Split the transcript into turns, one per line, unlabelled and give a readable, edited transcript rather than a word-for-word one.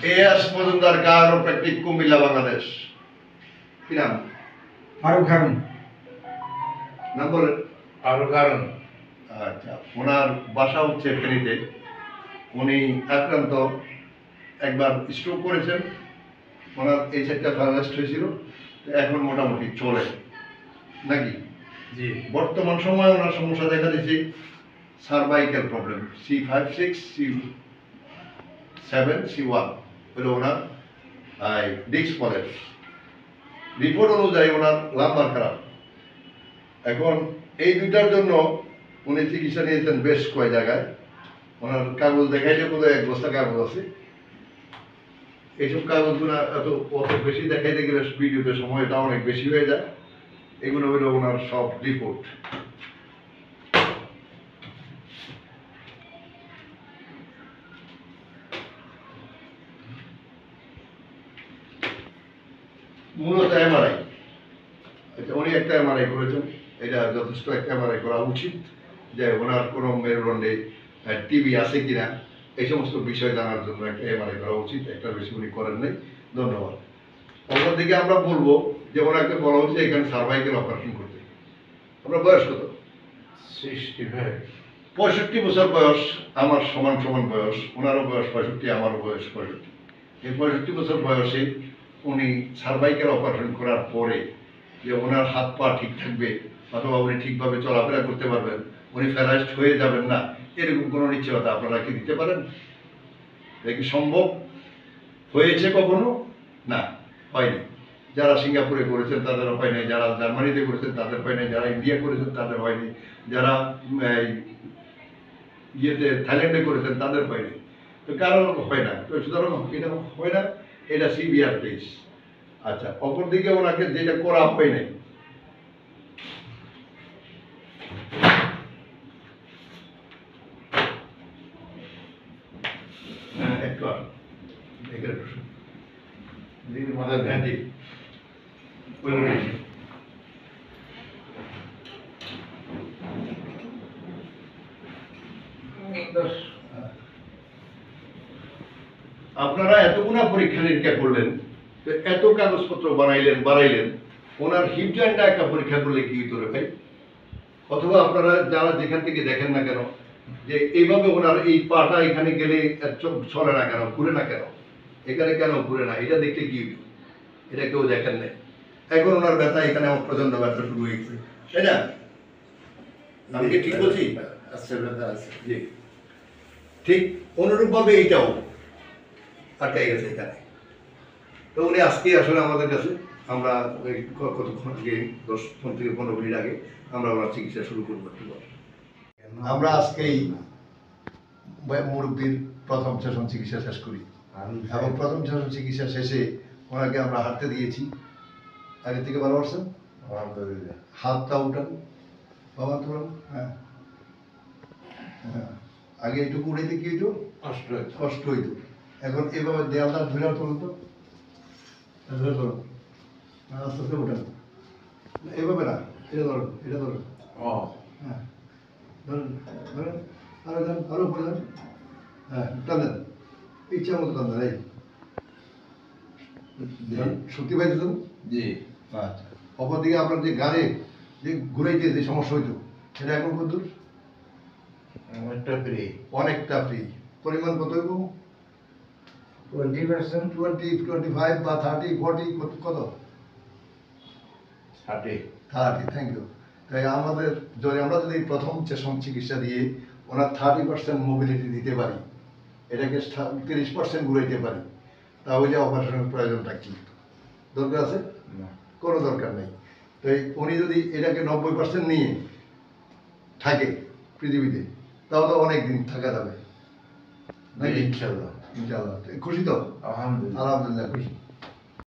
As Majumdar কায়োপ্র্যাকটিক Comilla Bangladesh. কি নাম?
ফারুক হারুন।
নাম বলেন।
ফারুক হারুন।
আচ্ছা, ওনার বাসা হচ্ছে ফেনীতে। উনি আক্রান্ত, একবার স্ট্রোক করেছেন, ওনার এই সাইডটা প্যারালাইজড হয়েছিল, এখন মোটামুটি চলে নাকি?
জি।
বর্তমান সময়ে ওনার সমস্যা দেখা দিচ্ছে cervical problem, C56 C7 C1 হলো ওনার ডিস্ক প্রলেপস। রিপোর্ট অনুযায়ী ওনার লাম্বার খারাপ। এখন এই দুইটার জন্য উনি চিকিৎসা নিয়েছেন বেশ কয়েক জায়গায়। ওনার কাগজ দেখাইলে বোধহয় 1 বস্তা কাগজ আছে। এইসব কাগজগুলো অত বেশি দেখাইতে গেলে ভিডিওতে সময়টা অনেক বেশি হয়ে যায়। এগুলো হলো ওনার সব রিপোর্ট। মূলত এমআরআই, উনি একটা এমআরআই করেছেন, এটা যথেষ্ট একটা এমআরআই করা উচিত, যে ওনার কোনো মেরুদণ্ডে টিবি আছে কিনা এই সমস্ত বিষয় জানার জন্য একটা এমআরআই করা উচিত। একটা বেশি উনি করেন নাই। ধন্যবাদ। অন্যদিকে আমরা বলবো যে ওনাকে বলা হচ্ছে এখানে সার্ভাইকাল অপারেশন করতে। আপনার বয়স কত?
65।
65 বছর বয়স, আমার সমান সমান বয়স। ওনারও বয়স 65, আমারও বয়স 65। এই 65 বছর বয়সে উনি সার্ভাইকাল অপারেশন করার পরে যে ওনার হাত পা ঠিক থাকবে অথবা উনি ঠিকভাবে চলাফেরা করতে পারবেন, উনি প্যারালাইজড হয়ে যাবেন না, এরকম কোনো নিশ্চয়তা আপনারা কি দিতে পারেন? এটা কি সম্ভব? হয়েছে কখনো? না, হয়নি। যারা সিঙ্গাপুরে করেছেন তাদের হয় নাই, যারা জার্মানিতে করেছেন তাদের হয় নাই, যারা ইন্ডিয়া করেছেন তাদের হয়নি, যারা থাইল্যান্ডে করেছেন তাদের হয়নি। তো কারণ হয় না, তো সুতরাং এটা হয় না, এটা সিভিয়ার কেস। আচ্ছা, অপরদিকে ওনাকে যেটা করা হয় নাই, একটু মাথায় ধ্যান দিই। আপনারা এতগুলা পরীক্ষা নিরীক্ষা করলেন, তো এত কাগজপত্র বানাইলেন, ওনার হিপ জয়েন্টটা একটা পরীক্ষা করলে কি হতো রে ভাই? অথবা আপনারা যারা যেখান থেকে দেখেন না কেন, যে এইভাবে ওনার এই পাটা এখানে গেলে চলে না কেন, ঘুরে না কেন, এখানে কেন ঘুরে না, এটা দেখতে কি হইতো? এটা কেউ দেখেন নাই। এখন ওনার ব্যথা এখানে আমার প্রচন্ড ব্যথা শুরু হয়ে গেছে, তাই না? আমি কি ঠিক বলছি? জি, ঠিক অনুরূপভাবে এইটাও আটকে গেছে এখানে। তো উনি আজকে আসলে আমাদের কাছে, আমরা কতক্ষণ আগে 10 থেকে 15 মিনিট আগে আমরা ওনার চিকিৎসা শুরু করবো। আমরা আজকেই মুরব্বীর প্রথম সেশন চিকিৎসা শেষ করি, এবং প্রথম সেশন চিকিৎসা শেষে ওনাকে আমরা হাঁটতে দিয়েছি। আগে থেকে ভালো পারছেন?
আলহামদুলিল্লাহ।
হাতটা উঠান বাবা, তোলাম। হ্যাঁ, আগে একটু উড়াইতে কি হইতো? কষ্ট হইতো। এখন এভাবে দেয়ালটা ধরে তুলুন তো, ধরে ধরুন, আস্তে আস্তে উঠান। এভাবে না, এটা ধরুন, এটা ধরুন। হ্যাঁ, ধরুন ধরেন, আরো যান, আরো উপরে যান। হ্যাঁ, টানেন, ইচ্ছা মতো টানেন। এই শক্তি পাইতেছেন?
জি।
আচ্ছা, অপরদিকে আপনার যে গাড়ি যে ঘুরাইতে যে সমস্যা হইতো, সেটা এখন কত দূর?
অনেকটা ফ্রি।
অনেকটা ফ্রি। পরিমাণ কত হইব?
20%,
20, 25 বা 30, 40, কত? 30, থ্যাংক ইউ। তাই আমরা যদি প্রথম সেশন চিকিৎসা দিয়ে ওনার 30% মোবিলিটি দিতে পারি, এটাকে 30% ঘুরাইতে পারি, তাহলে অপারেশনের প্রয়োজনটা কি? দরকার আছে? কোনো দরকার নেই। তাই উনি যদি এটাকে 90% নিয়ে থাকে পৃথিবীতে, তাহলে অনেক দিন থাকা যাবে নাকি?
ইনশাআল্লাহ।
ইনশাআল্লাহ। খুশি তো?
আলহামদুলিল্লাহ।
আলহামদুলিল্লাহ খুশি।